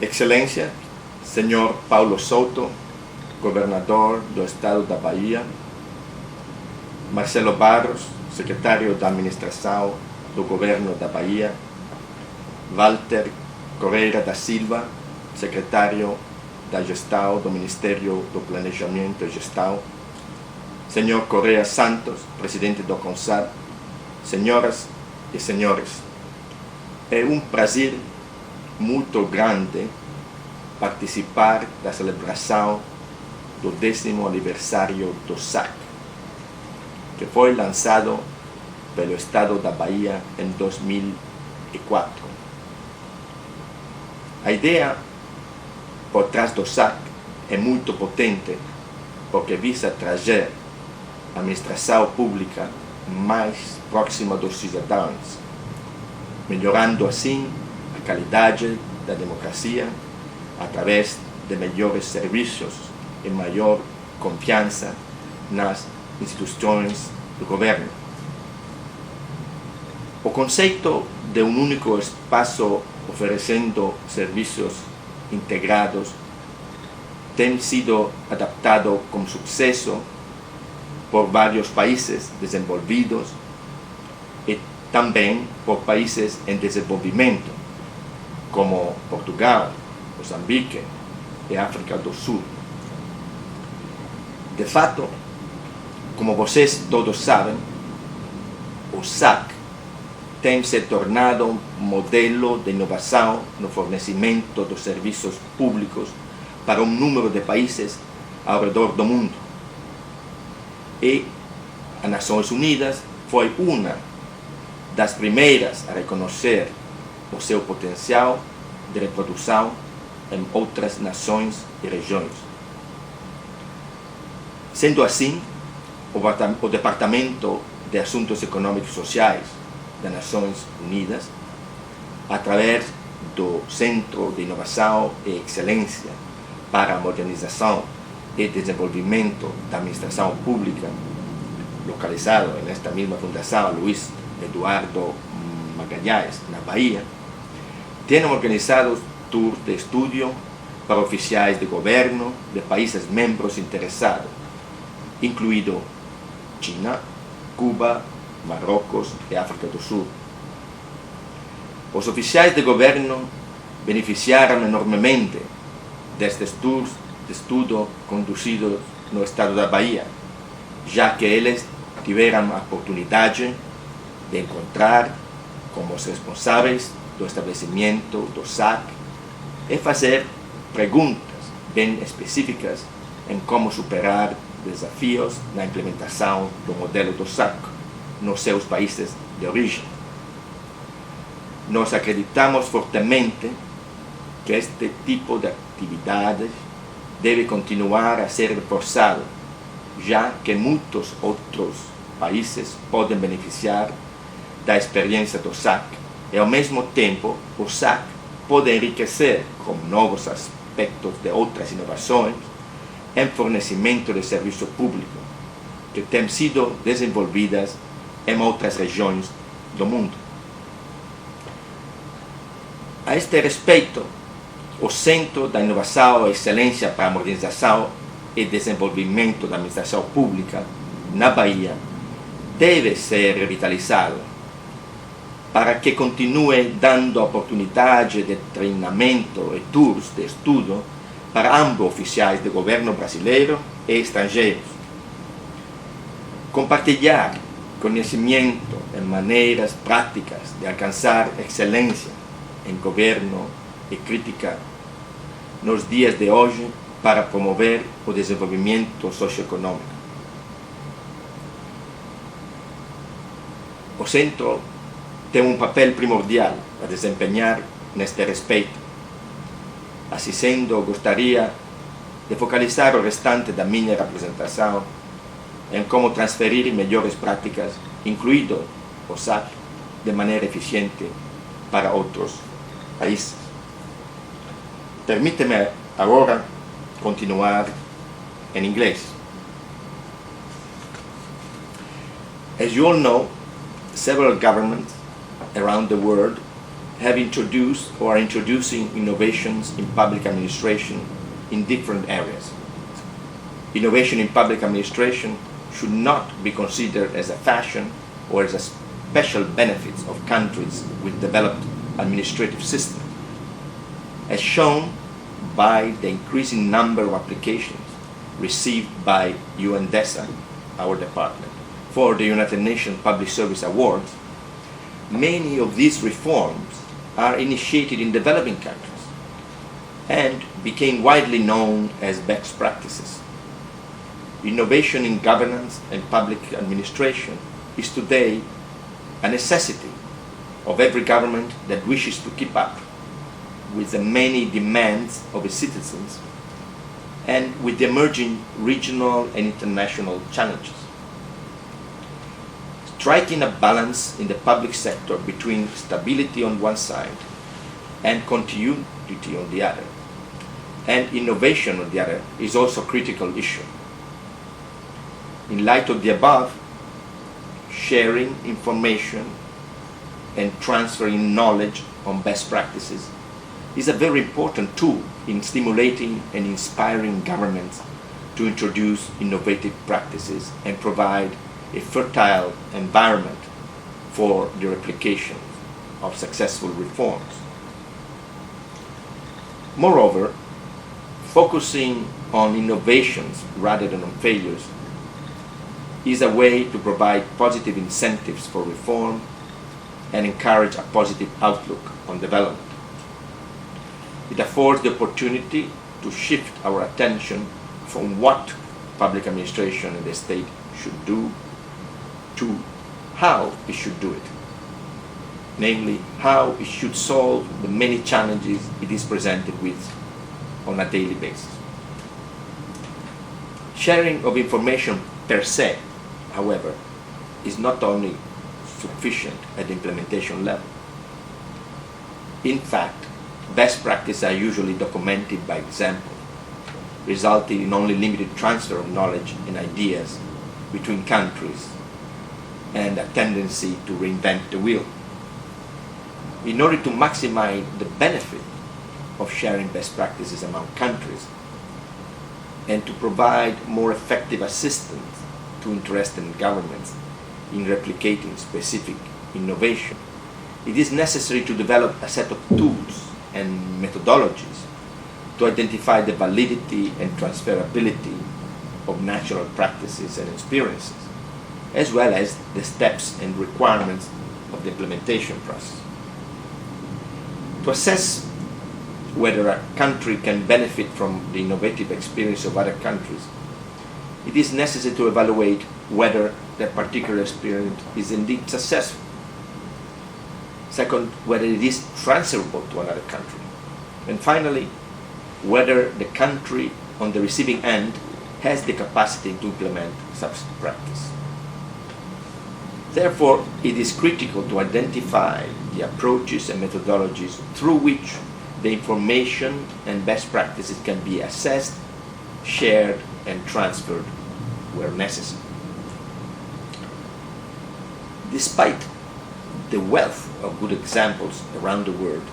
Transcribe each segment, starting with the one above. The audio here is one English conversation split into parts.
Excelência, Senhor Paulo Souto, governador do estado da Bahia, Marcelo Barros, secretário da administração do governo da Bahia, Walter Correia da Silva, secretário da gestão do Ministério do Planejamento e Gestão, Senhor Correia Santos, presidente do CONSAD, senhoras e senhores, é um prazer muito grande participar da celebração do 10º aniversário do SAC, que foi lançado pelo Estado da Bahia em 2004. A ideia por trás do SAC é muito potente, porque visa trazer a administração pública mais próxima dos cidadãos, melhorando assim a qualidade da democracia através de melhores serviços e maior confiança nas instituições do governo. O conceito de um único espaço oferecendo serviços integrados tem sido adaptado com sucesso por vários países desenvolvidos e também por países em desenvolvimento, como Portugal, Moçambique e África do Sul. De fato, como vocês todos sabem, o SAC tem se tornado um modelo de inovação no fornecimento dos serviços públicos para um número de países ao redor do mundo. E as Nações Unidas foi uma das primeiras a reconhecer o seu potencial de reprodução em outras nações e regiões. Sendo assim, o Departamento de Assuntos Econômicos e Sociais das Nações Unidas, através do Centro de Inovação e Excelência para a Modernização e Desenvolvimento da Administração Pública, localizado nesta mesma fundação, Luiz Eduardo Magalhães, na Bahia, tem organizado tours de estudo para oficiais de governo de países membros interessados, incluído China, Cuba, Marrocos e África do Sul. Os oficiais de governo beneficiaram enormemente destes tours de estudo conduzidos no estado da Bahia, já que eles tiveram a oportunidade de encontrar com os responsáveis do estabelecimento do SAC e fazer perguntas bem específicas em como superar desafios na implementação do modelo do SAC nos seus países de origem. Nós acreditamos fortemente que este tipo de atividades deve continuar a ser reforçado, já que muitos outros países podem beneficiar da experiência do SAC e, ao mesmo tempo, o SAC pode enriquecer com novos aspectos de outras inovações em fornecimento de serviço público que têm sido desenvolvidas em outras regiões do mundo. A este respeito, o Centro da Inovação e Excelência para a Modernização e Desenvolvimento da Administração Pública, na Bahia, deve ser revitalizado para que continue dando oportunidade de treinamento e tours de estudo para ambos oficiais de governo brasileiro e estrangeiros. Compartilhar conhecimento e maneiras práticas de alcançar excelência em governo e crítica nos dias de hoje para promover o desenvolvimento socioeconômico. O Centro tem um papel primordial a desempenhar neste respeito. Assim sendo, gostaria de focalizar o restante da minha apresentação em como transferir melhores práticas, incluído o SAC, de maneira eficiente para outros países. Permite-me agora continuar em inglês. As you all know, several governments around the world have introduced or are introducing innovations in public administration in different areas. Innovation in public administration should not be considered as a fashion or as a special benefits of countries with developed administrative systems, as shown by the increasing number of applications received by UNDESA, our department, for the United Nations Public Service Awards. Many of these reforms are initiated in developing countries and became widely known as best practices. Innovation in governance and public administration is today a necessity of every government that wishes to keep up with the many demands of its citizens and with the emerging regional and international challenges. Striking a balance in the public sector between stability on one side and continuity on the other, and innovation on the other, is also a critical issue. In light of the above, sharing information and transferring knowledge on best practices is a very important tool in stimulating and inspiring governments to introduce innovative practices and provide a fertile environment for the replication of successful reforms. Moreover, focusing on innovations rather than on failures is a way to provide positive incentives for reform and encourage a positive outlook on development. It affords the opportunity to shift our attention from what public administration and the state should do to how it should do it, namely how it should solve the many challenges it is presented with on a daily basis. Sharing of information per se, however, is not only sufficient at the implementation level. In fact, best practices are usually documented by example, resulting in only limited transfer of knowledge and ideas between countries and a tendency to reinvent the wheel. In order to maximize the benefit of sharing best practices among countries and to provide more effective assistance to interested governments in replicating specific innovation, it is necessary to develop a set of tools and methodologies to identify the validity and transferability of national practices and experiences, as well as the steps and requirements of the implementation process. To assess whether a country can benefit from the innovative experience of other countries, it is necessary to evaluate whether that particular experience is indeed successful. Second, whether it is transferable to another country. And finally, whether the country on the receiving end has the capacity to implement such practice. Therefore, it is critical to identify the approaches and methodologies through which the information and best practices can be assessed, shared, and transferred where necessary. Despite the wealth of good examples around the world,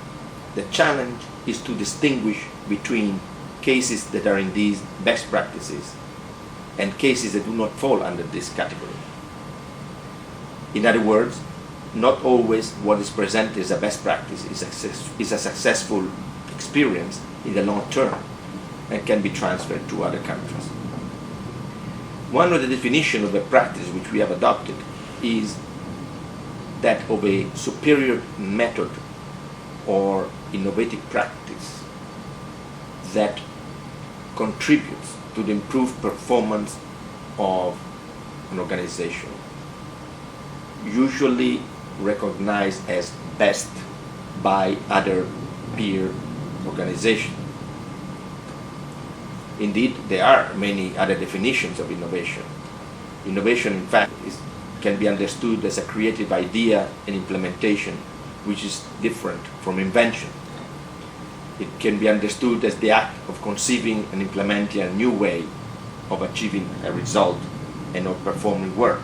the challenge is to distinguish between cases that are indeed best practices and cases that do not fall under this category. In other words, not always what is presented as a best practice is a successful experience in the long term and can be transferred to other countries. One of the definitions of a practice which we have adopted is that of a superior method or innovative practice that contributes to the improved performance of an organization, usually recognized as best by other peer organizations. Indeed, there are many other definitions of innovation. Innovation, in fact, can be understood as a creative idea and implementation which is different from invention. It can be understood as the act of conceiving and implementing a new way of achieving a result and of performing work.